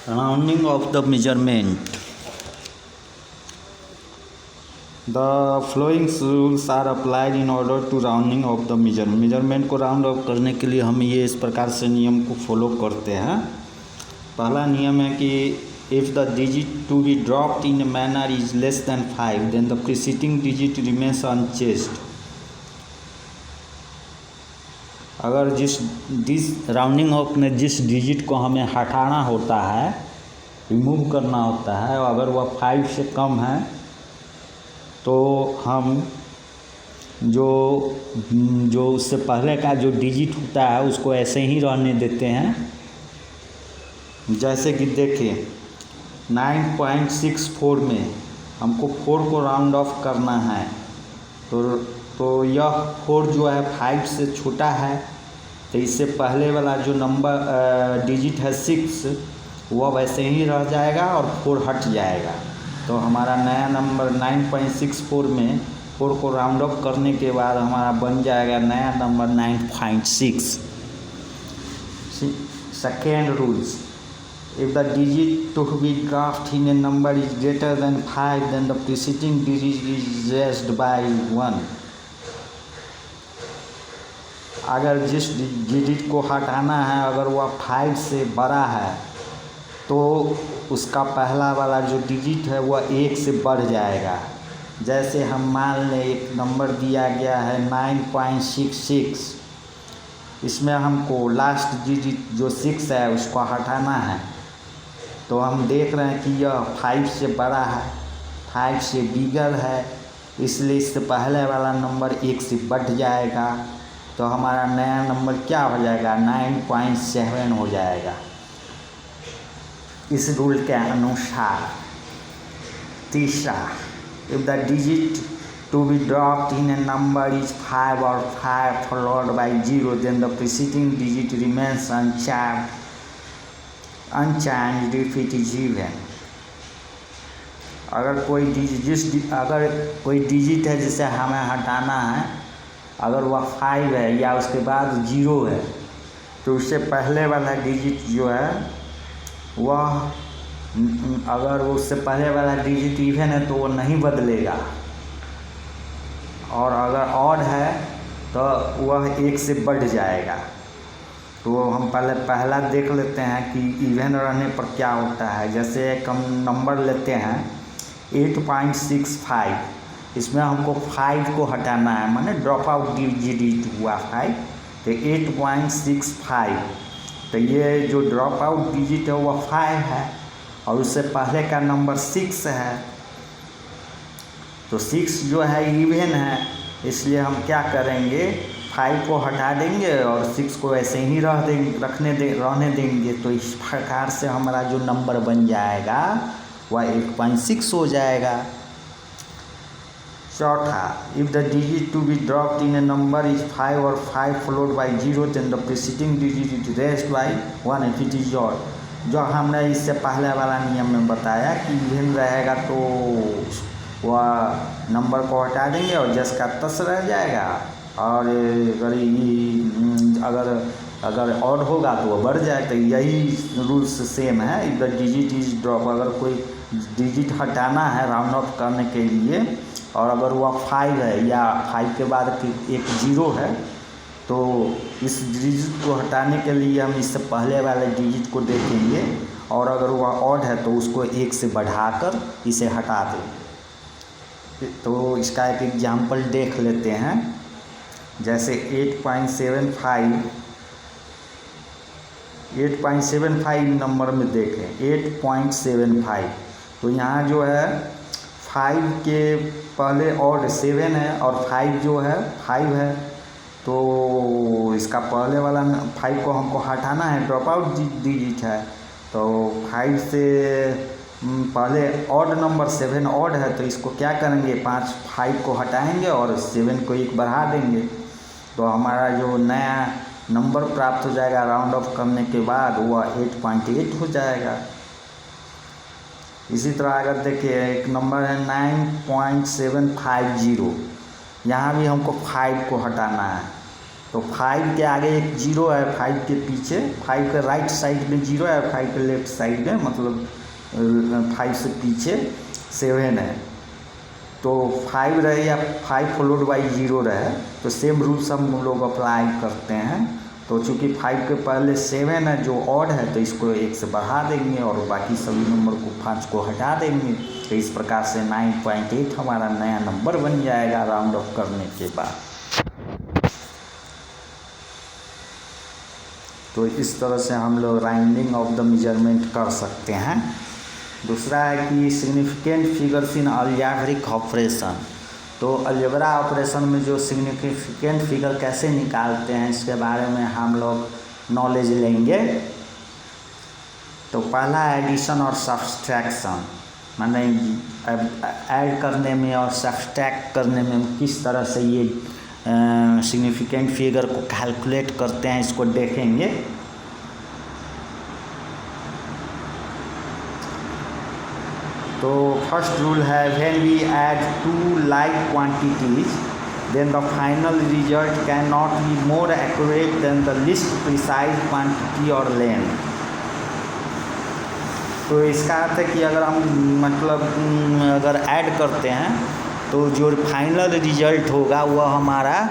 Rounding of the measurement. The following rules are applied in order to rounding of the measurement. Measurement को round of करने के लिए हम ये इस प्रकार से नियम को फॉलो करते हैं। पहला नियम है कि if the digit to be dropped in a manner is less than 5 then the preceding digit remains unchanged। अगर जिस राउंडिंग ऑफ में जिस डिजिट को हमें हटाना होता है, रिमूव करना होता है, अगर वह 5 से कम है तो हम जो उससे पहले का जो डिजिट होता है उसको ऐसे ही रहने देते हैं। जैसे कि देखिए 9.64 में हमको 4 को राउंड ऑफ करना है तो यह 4 जो है 5 से छोटा है, तो इससे पहले वाला जो नंबर डिजिट है 6 वह वैसे ही रह जाएगा और 4 हट जाएगा। तो हमारा नया नंबर 9.64 में 4 को राउंड ऑफ करने के बाद हमारा बन जाएगा नया number 9.6। Second rules, if the digit to be dropped in a number is greater than 5 then the preceding digit is raised by 1। अगर जिस डिजिट को हटाना है अगर वह 5 से बड़ा है तो उसका पहला वाला जो डिजिट है वह 1 से बढ़ जाएगा। जैसे हम मान लें एक नंबर दिया गया है 9.66, इसमें हमको लास्ट डिजिट जो 6 है उसको हटाना है, तो हम देख रहे हैं कि यह 5 से बड़ा है, 5 से बिगर है, इसलिए इससे पहले वाला नंबर 1 से बढ़ जाएगा, तो हमारा नया नंबर क्या हो जाएगा 9.7 हो जाएगा। इस रूल के अनुसार तीसरा, if the digit to be dropped in a number is 5 or 5 followed by 0 then the preceding digit remains unchanged if it is even। अगर कोई डिजिट है जिसे हमें हटाना है, अगर वह 5 है या उसके बाद 0 है तो उससे पहले वाला डिजिट जो है वह, अगर उससे पहले वाला डिजिट इवन है तो वो नहीं बदलेगा, और अगर ऑड है तो वह 1 से बढ़ जाएगा। तो हम पहला देख लेते हैं कि इवन रहने पर क्या होता है। जैसे एक हम नंबर लेते हैं 8.65, इसमें हमको 5 को हटाना है, माने ड्रॉप आउट डिजिट हुआ 5, तो 8.65, तो ये जो ड्रॉप आउट डिजिट है वह 5 है और उससे पहले का नंबर 6 है, तो 6 जो है इवन है, इसलिए हम क्या करेंगे 5 को हटा देंगे और 6 को ऐसे ही रहने देंगे। तो इस प्रकार से हमारा जो नंबर बन जाएगा वह 8.6 हो जाएगा। चौथा, if the digit to be dropped in a number is 5 or 5 followed by 0 then the preceding digit is raised by 1 if it is odd। जो हमने इससे पहले वाला नियम में बताया कि इवन रहेगा तो वह नंबर को हटा देंगे और जस का तस रह जाएगा, और अगर ऑड होगा तो वह बढ़ जाएगा। तो यही रूल्स सेम है। If the digit is drop, अगर कोई डिजिट हटाना है राउंड ऑफ करने के लिए और अगर वह 5 है या 5 के बाद एक 0 है तो इस डिजिट को हटाने के लिए हम इससे पहले वाले डिजिट को देखेंगे, और अगर वह ऑड है तो उसको 1 से बढ़ाकर इसे हटा दें। तो इसका एक एग्जाम्पल देख लेते हैं। जैसे 8.75 नंबर में देखें 8.75, तो यहाँ जो है 5 के पहले ऑड 7 है और 5 जो है 5 है, तो इसका पहले वाला 5 को हमको हटाना है, ड्रॉप आउट डिजिट है, तो 5 से पहले ऑड नंबर 7 ऑड है, तो इसको क्या करेंगे 5 को हटाएंगे और 7 को 1 बढ़ा देंगे, तो हमारा जो नया नंबर प्राप्त हो जाएगा राउंड ऑफ करने के बाद वह 8.8 हो जाएगा। इसी तरह अगर देखिए एक नंबर है 9.750, यहाँ भी हमको 5 को हटाना है, तो 5 के आगे एक जीरो है, 5 के पीछे, 5 के राइट साइड में जीरो है, 5 के लेफ्ट साइड में मतलब 5 से पीछे 7 है। तो 5 रहे या 5 फॉलोड बाई 0 रहे तो सेम रूल्स हम लोग अप्लाई करते हैं। तो चूँकि 5 के पहले 7 है जो ऑड है तो इसको 1 से बढ़ा देंगे और बाकी सभी नंबर को 5 को हटा देंगे। तो इस प्रकार से 9.8 हमारा नया नंबर बन जाएगा राउंड ऑफ करने के बाद। तो इस तरह से हम लोग राउंडिंग ऑफ द मेजरमेंट कर सकते हैं। दूसरा है कि significant figures in algebraic operation. तो अलजेब्रा ऑपरेशन में जो सिग्निफिकेंट फिगर कैसे निकालते हैं इसके बारे में हम लोग नॉलेज लेंगे। तो पहला एडिशन और सब्सट्रैक्शन, माने ऐड करने में और सब्सट्रैक्ट करने में किस तरह से ये सिग्निफिकेंट फिगर को कैलकुलेट करते हैं इसको देखेंगे। तो फर्स्ट रूल है when we add 2 like quantities then the final result can not be more accurate than the least precise quantity और लेंथ। तो इसका अर्थ है कि अगर हम मतलब अगर ऐड करते हैं तो जो फाइनल रिजल्ट होगा वह हमारा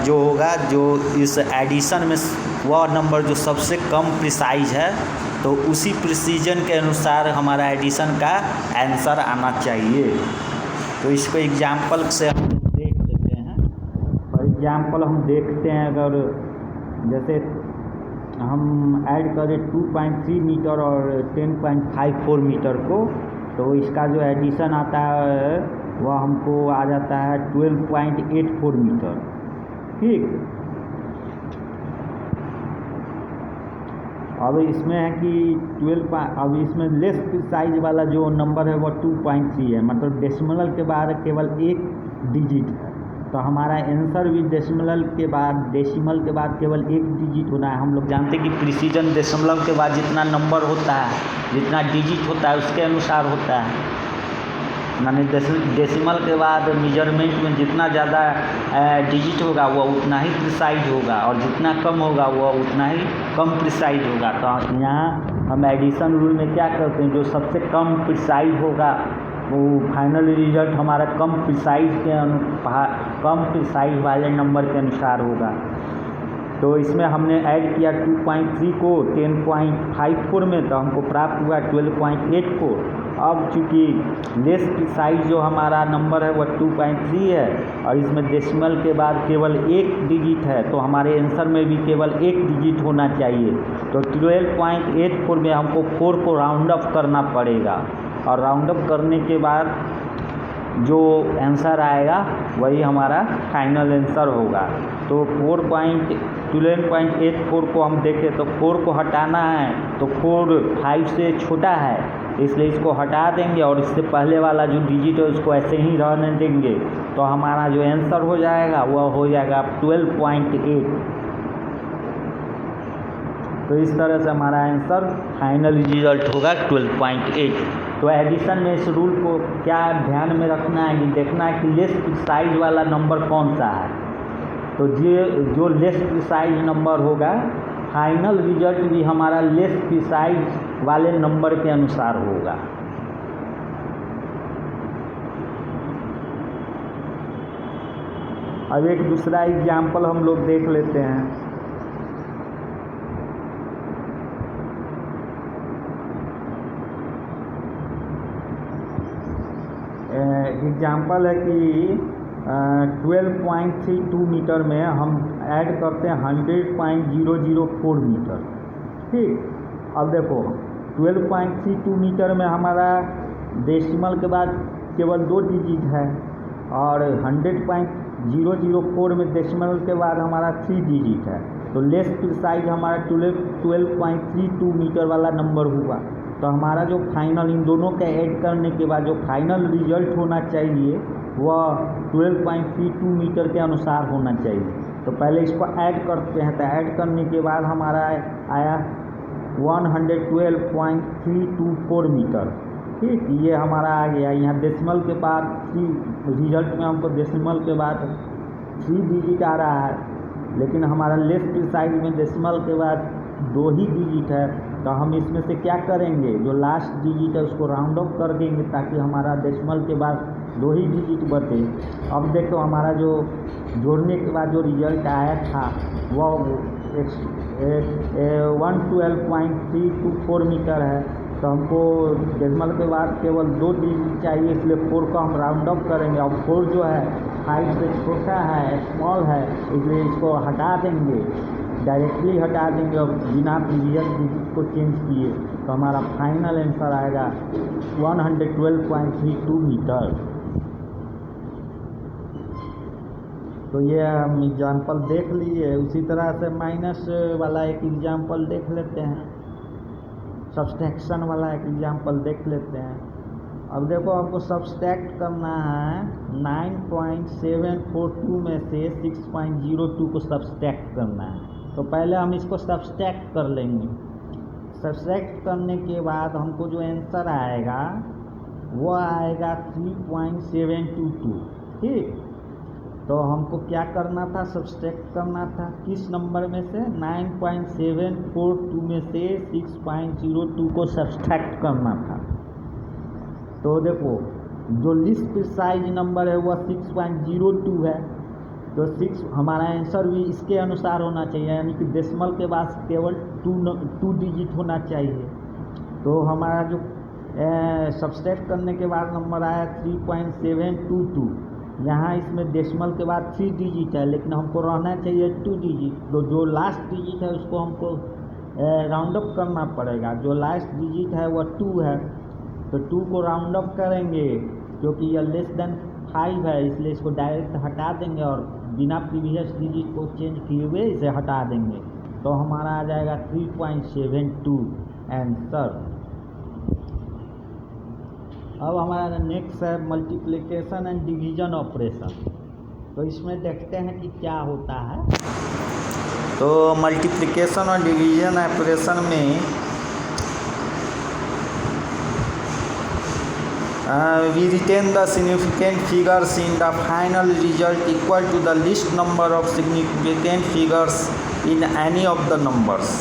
जो होगा जो इस एडिशन में वह नंबर जो सबसे कम प्रिसाइज है तो उसी प्रिसीजन के अनुसार हमारा एडिशन का आंसर आना चाहिए। तो इसको एग्जाम्पल से हम देख लेते हैं। फॉर एग्जाम्पल हम देखते हैं अगर जैसे हम ऐड करें 2.3 मीटर और 10.54 मीटर को तो इसका जो एडिशन आता है वह हमको आ जाता है 12.84 मीटर। ठीक, अब इसमें है कि अब इसमें लेस साइज वाला जो नंबर है वो 2.3 है, मतलब डेसिमल के बाद केवल एक डिजिट है। तो हमारा आंसर भी डेसिमल के बाद केवल एक डिजिट होना है। हम लोग जानते हैं कि प्रिसीजन डेसिमल के बाद जितना नंबर होता है, जितना डिजिट होता है उसके अनुसार होता है। माने डेसिमल के बाद मेजरमेंट में जितना ज़्यादा डिजिट होगा वह उतना ही प्रिसाइज होगा और जितना कम होगा वह उतना ही कम प्रिसाइज होगा। तो यहाँ हम एडिशन रूल में क्या करते हैं, जो सबसे कम प्रिसाइज होगा वो फाइनल रिजल्ट हमारा कम प्रिसाइज वाले नंबर के अनुसार होगा। तो इसमें हमने ऐड किया 2.3 को 10.54 में तो हमको प्राप्त हुआ 12.84। अब चूँकि लेस प्रिसाइज जो हमारा नंबर है वह 2.3 है और इसमें डेसिमल के बाद केवल एक डिजिट है तो हमारे आंसर में भी केवल एक डिजिट होना चाहिए। तो 12.84 में हमको 4 को राउंड अप करना पड़ेगा और राउंड अप करने के बाद जो आंसर आएगा वही हमारा फाइनल आंसर होगा। तो 12.84 को हम देखें तो 4 को हटाना है तो 4 5 से छोटा है इसलिए इसको हटा देंगे और इससे पहले वाला जो डिजिट है उसको ऐसे ही रहने देंगे। तो हमारा जो आंसर हो जाएगा वह हो जाएगा 12.8। तो इस तरह से हमारा आंसर फाइनल रिजल्ट होगा 12.8। तो एडिशन में इस रूल को क्या ध्यान में रखना है कि देखना है कि लेस प्रिसाइज वाला नंबर कौन सा है। तो जो लेस प्रिसाइज नंबर होगा फाइनल रिजल्ट भी हमारा लेस प्रिसाइज वाले नंबर के अनुसार होगा। अब एक दूसरा एग्जाम्पल हम लोग देख लेते हैं। एग्जाम्पल है कि 12.32 मीटर में हम ऐड करते हैं 100.004 मीटर। ठीक, अब देखो 12.32 मीटर में हमारा डेसिमल के बाद केवल 2 डिजिट है और 100.004 में डेसिमल के बाद हमारा 3 डिजिट है। तो लेस प्रिसाइज हमारा 12.32 मीटर वाला नंबर हुआ। तो हमारा जो फाइनल इन दोनों के ऐड करने के बाद जो फाइनल रिजल्ट होना चाहिए वह 12.32 मीटर के अनुसार होना चाहिए। तो पहले इसको ऐड करते हैं। तो ऐड करने के बाद हमारा आया 112.324 मीटर। ठीक, ये हमारा आ गया। यहाँ डेसिमल के बाद 3 रिजल्ट में हमको डेसिमल के बाद 3 डिजिट आ रहा है लेकिन हमारा लेस प्रिसाइज में डेसिमल के बाद 2 ही डिजिट है, तो हम इसमें से क्या करेंगे, जो लास्ट डिजिट है उसको राउंड ऑफ कर देंगे ताकि हमारा डेसिमल के बाद 2 ही डिजिट बचे। अब देखो हमारा जो जोड़ने के बाद जो रिजल्ट आया था वह 112.324 मीटर है, तो हमको डेसिमल के बाद केवल 2 डिजिट चाहिए, इसलिए 4 को हम राउंड ऑफ करेंगे। अब 4 जो है 5 से छोटा है, स्मॉल है, इसलिए इसको हटा देंगे, डायरेक्टली हटा देंगे और बिना प्रीवियस डिजिट को चेंज किए, तो हमारा फाइनल आंसर आएगा 112.32 मीटर। तो ये हम एग्जाम्पल देख लिए। उसी तरह से माइनस वाला एक एग्जाम्पल देख लेते हैं, सब्सट्रैक्शन वाला एक एग्जाम्पल देख लेते हैं। अब देखो हमको सब्सट्रैक्ट करना है 9.742 में से 6.02 को सब्सट्रैक्ट करना है, तो पहले हम इसको सब्सट्रैक्ट कर लेंगे। सब्सट्रैक्ट करने के बाद हमको जो आंसर आएगा वो आएगा 3.722। ठीक, तो हमको क्या करना था, सब्सट्रैक्ट करना था किस नंबर में से, 9.742 में से 6.02 को सब्सट्रैक्ट करना था। तो देखो जो लिस्ट प्रिसाइज नंबर है वह 6.02 है, तो 6 हमारा आंसर भी इसके अनुसार होना चाहिए, यानी कि डेसिमल के बाद केवल 2 डिजिट होना चाहिए। तो हमारा जो सब्सट्रैक्ट करने के बाद नंबर आया 3.722, यहाँ इसमें डेसिमल के बाद 3 डिजिट है, लेकिन हमको रहना चाहिए 2 डिजिट, तो जो लास्ट डिजिट है उसको हमको राउंड अप करना पड़ेगा। जो लास्ट डिजिट है वह 2 है, तो 2 को राउंड अप करेंगे, क्योंकि यह लेस देन 5 है, इसलिए इसको डायरेक्ट हटा देंगे और बिना प्रीवियस डिजिट को चेंज किए हुए इसे हटा देंगे, तो हमारा आ जाएगा 3.72 आंसर। अब हमारा नेक्स्ट है मल्टीप्लिकेशन एंड डिवीजन ऑपरेशन। तो इसमें देखते हैं कि क्या होता है। तो मल्टीप्लिकेशन और डिवीजन ऑपरेशन में we retain the significant figures in the final result equal to the least number of significant figures in any of the numbers।